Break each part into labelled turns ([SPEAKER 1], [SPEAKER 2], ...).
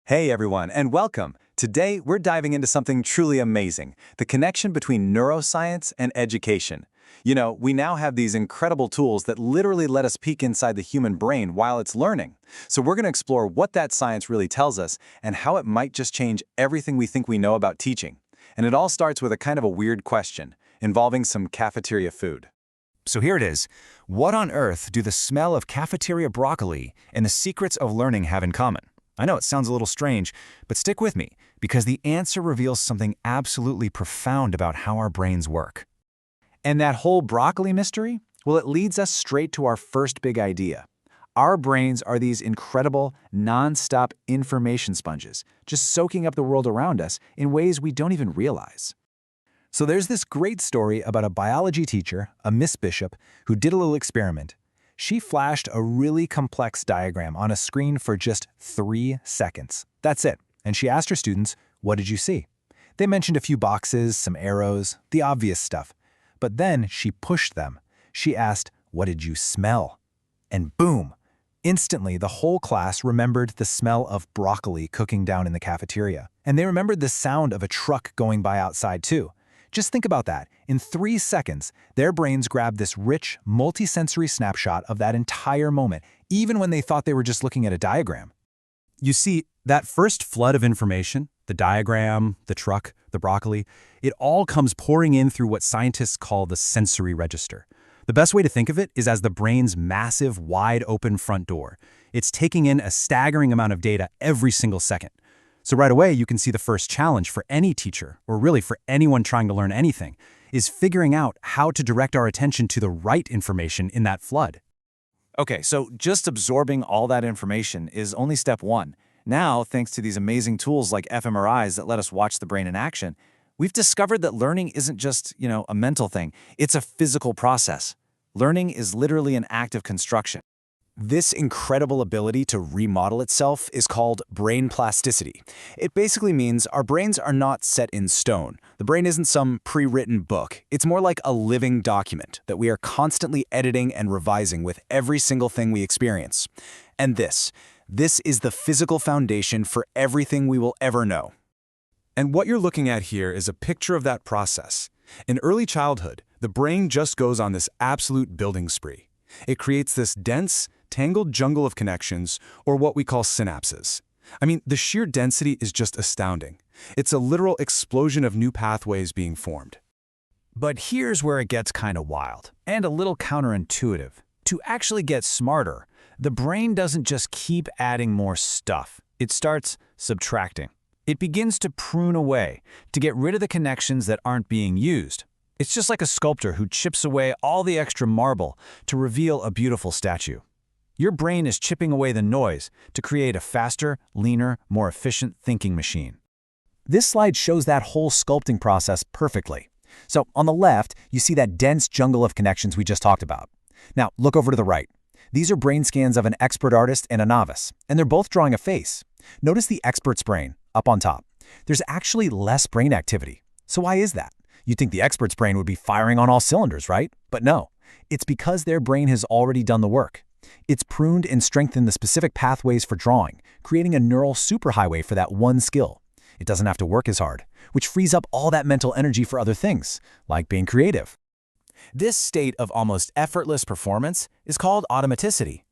[SPEAKER 1] Hey everyone, and welcome. Today, we're diving into something truly amazing, the connection between neuroscience and education. We now have these incredible tools that literally let us peek inside the human brain while it's learning. So we're going to explore what that science really tells us and how it might just change everything we think we know about teaching. And it all starts with a kind of a weird question, involving some cafeteria food.
[SPEAKER 2] So here it is. What on earth do the smell of cafeteria broccoli and the secrets of learning have in common? I know it sounds a little strange, but stick with me, because the answer reveals something absolutely profound about how our brains work.
[SPEAKER 1] And that whole broccoli mystery? Well, it leads us straight to our first big idea. Our brains are these incredible, non-stop information sponges, just soaking up the world around us in ways we don't even realize. So there's this great story about a biology teacher, a Miss Bishop, who did a little experiment. She flashed a really complex diagram on a screen for just 3 seconds. That's it. And she asked her students, "What did you see?" They mentioned a few boxes, some arrows, the obvious stuff. But then she pushed them. She asked, "What did you smell?" And boom! Instantly, the whole class remembered the smell of broccoli cooking down in the cafeteria. And they remembered the sound of a truck going by outside too. Just think about that. In 3 seconds, their brains grabbed this rich, multisensory snapshot of that entire moment, even when they thought they were just looking at a diagram. You see, that first flood of information, the diagram, the truck, the broccoli, it all comes pouring in through what scientists call the sensory register. The best way to think of it is as the brain's massive, wide-open front door. It's taking in a staggering amount of data every single second. So right away, you can see the first challenge for any teacher, or really for anyone trying to learn anything, is figuring out how to direct our attention to the right information in that flood. Okay, so just absorbing all that information is only step one. Now, thanks to these amazing tools like fMRIs that let us watch the brain in action, we've discovered that learning isn't just, a mental thing. It's a physical process. Learning is literally an act of construction. This incredible ability to remodel itself is called brain plasticity. It basically means our brains are not set in stone. The brain isn't some pre-written book. It's more like a living document that we are constantly editing and revising with every single thing we experience. And this is the physical foundation for everything we will ever know.
[SPEAKER 3] And what you're looking at here is a picture of that process. In early childhood, the brain just goes on this absolute building spree. It creates this dense, tangled jungle of connections, or what we call synapses. I mean, the sheer density is just astounding. It's a literal explosion of new pathways being formed.
[SPEAKER 2] But here's where it gets kind of wild, and a little counterintuitive. To actually get smarter, the brain doesn't just keep adding more stuff. It starts subtracting. It begins to prune away, to get rid of the connections that aren't being used. It's just like a sculptor who chips away all the extra marble to reveal a beautiful statue. Your brain is chipping away the noise to create a faster, leaner, more efficient thinking machine. This slide shows that whole sculpting process perfectly. So on the left, you see that dense jungle of connections we just talked about. Now look over to the right. These are brain scans of an expert artist and a novice, and they're both drawing a face. Notice the expert's brain, up on top. There's actually less brain activity. So why is that? You'd think the expert's brain would be firing on all cylinders, right? But no, it's because their brain has already done the work. It's pruned and strengthened the specific pathways for drawing, creating a neural superhighway for that one skill. It doesn't have to work as hard, which frees up all that mental energy for other things, like being creative.
[SPEAKER 1] This state of almost effortless performance is called automaticity.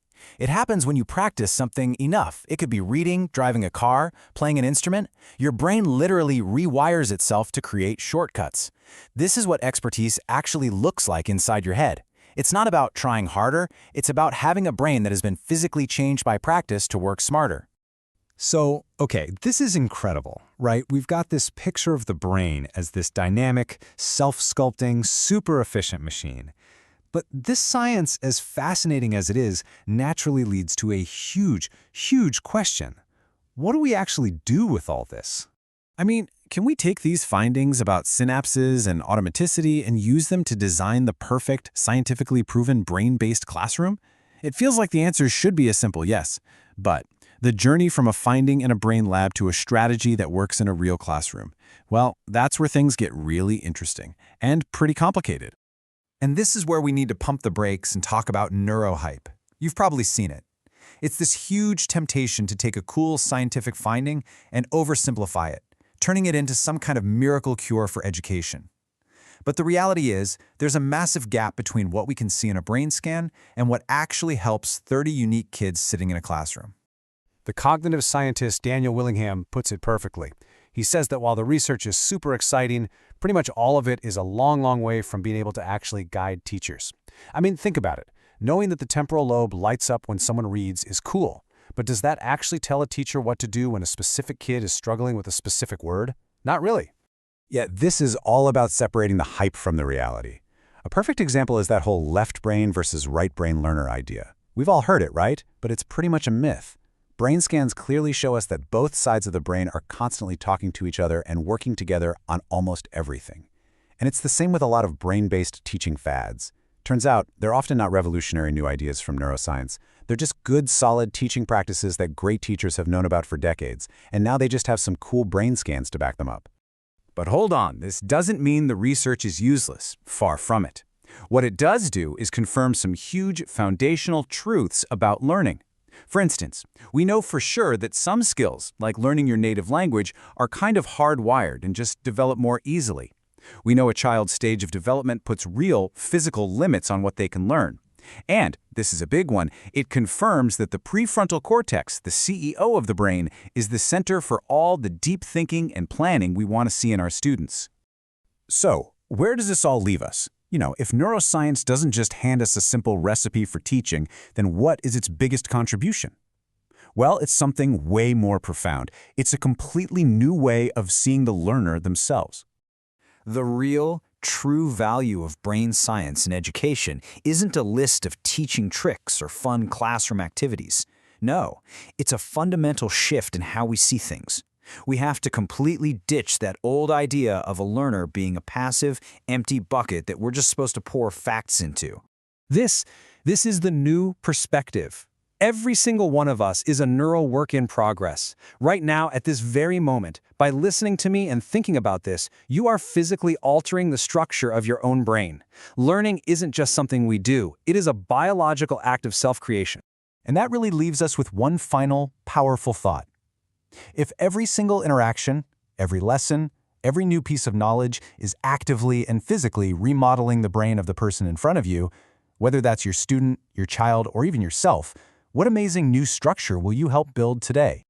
[SPEAKER 1] It happens when you practice something enough. It could be reading, driving a car, playing an instrument. Your brain literally rewires itself to create shortcuts. This is what expertise actually looks like inside your head. It's not about trying harder, it's about having a brain that has been physically changed by practice to work smarter.
[SPEAKER 3] So, okay, this is incredible, right? We've got this picture of the brain as this dynamic, self-sculpting, super efficient machine. But this science, as fascinating as it is, naturally leads to a huge, huge question. What do we actually do with all this? I mean, can we take these findings about synapses and automaticity and use them to design the perfect, scientifically proven brain-based classroom? It feels like the answer should be a simple yes, but the journey from a finding in a brain lab to a strategy that works in a real classroom, well, that's where things get really interesting and pretty complicated. And this is where we need to pump the brakes and talk about neurohype. You've probably seen it.
[SPEAKER 2] It's this huge temptation to take a cool scientific finding and oversimplify it, turning it into some kind of miracle cure for education. But the reality is, there's a massive gap between what we can see in a brain scan and what actually helps 30 unique kids sitting in a classroom.
[SPEAKER 3] The cognitive scientist Daniel Willingham puts it perfectly. He says that while the research is super exciting, pretty much all of it is a long, long way from being able to actually guide teachers. I mean, think about it. Knowing that the temporal lobe lights up when someone reads is cool, but does that actually tell a teacher what to do when a specific kid is struggling with a specific word? Not really. Yet this is all about separating the hype from the reality. A perfect example is that whole left brain versus right brain learner idea. We've all heard it, right? But it's pretty much a myth. Brain scans clearly show us that both sides of the brain are constantly talking to each other and working together on almost everything. And it's the same with a lot of brain-based teaching fads. Turns out, they're often not revolutionary new ideas from neuroscience. They're just good, solid teaching practices that great teachers have known about for decades, and now they just have some cool brain scans to back them up.
[SPEAKER 2] But hold on, this doesn't mean the research is useless. Far from it. What it does do is confirm some huge foundational truths about learning. For instance, we know for sure that some skills, like learning your native language, are kind of hardwired and just develop more easily. We know a child's stage of development puts real, physical limits on what they can learn. And, this is a big one, it confirms that the prefrontal cortex, the CEO of the brain, is the center for all the deep thinking and planning we want to see in our students. So, where does this all leave us? If neuroscience doesn't just hand us a simple recipe for teaching, then what is its biggest contribution? Well, it's something way more profound. It's a completely new way of seeing the learner themselves.
[SPEAKER 1] The real, true value of brain science in education isn't a list of teaching tricks or fun classroom activities. No, it's a fundamental shift in how we see things. We have to completely ditch that old idea of a learner being a passive, empty bucket that we're just supposed to pour facts into.
[SPEAKER 4] This is the new perspective. Every single one of us is a neural work in progress. Right now, at this very moment, by listening to me and thinking about this, you are physically altering the structure of your own brain. Learning isn't just something we do, it is a biological act of self-creation.
[SPEAKER 2] And that really leaves us with one final, powerful thought. If every single interaction, every lesson, every new piece of knowledge is actively and physically remodeling the brain of the person in front of you, whether that's your student, your child, or even yourself, what amazing new structure will you help build today?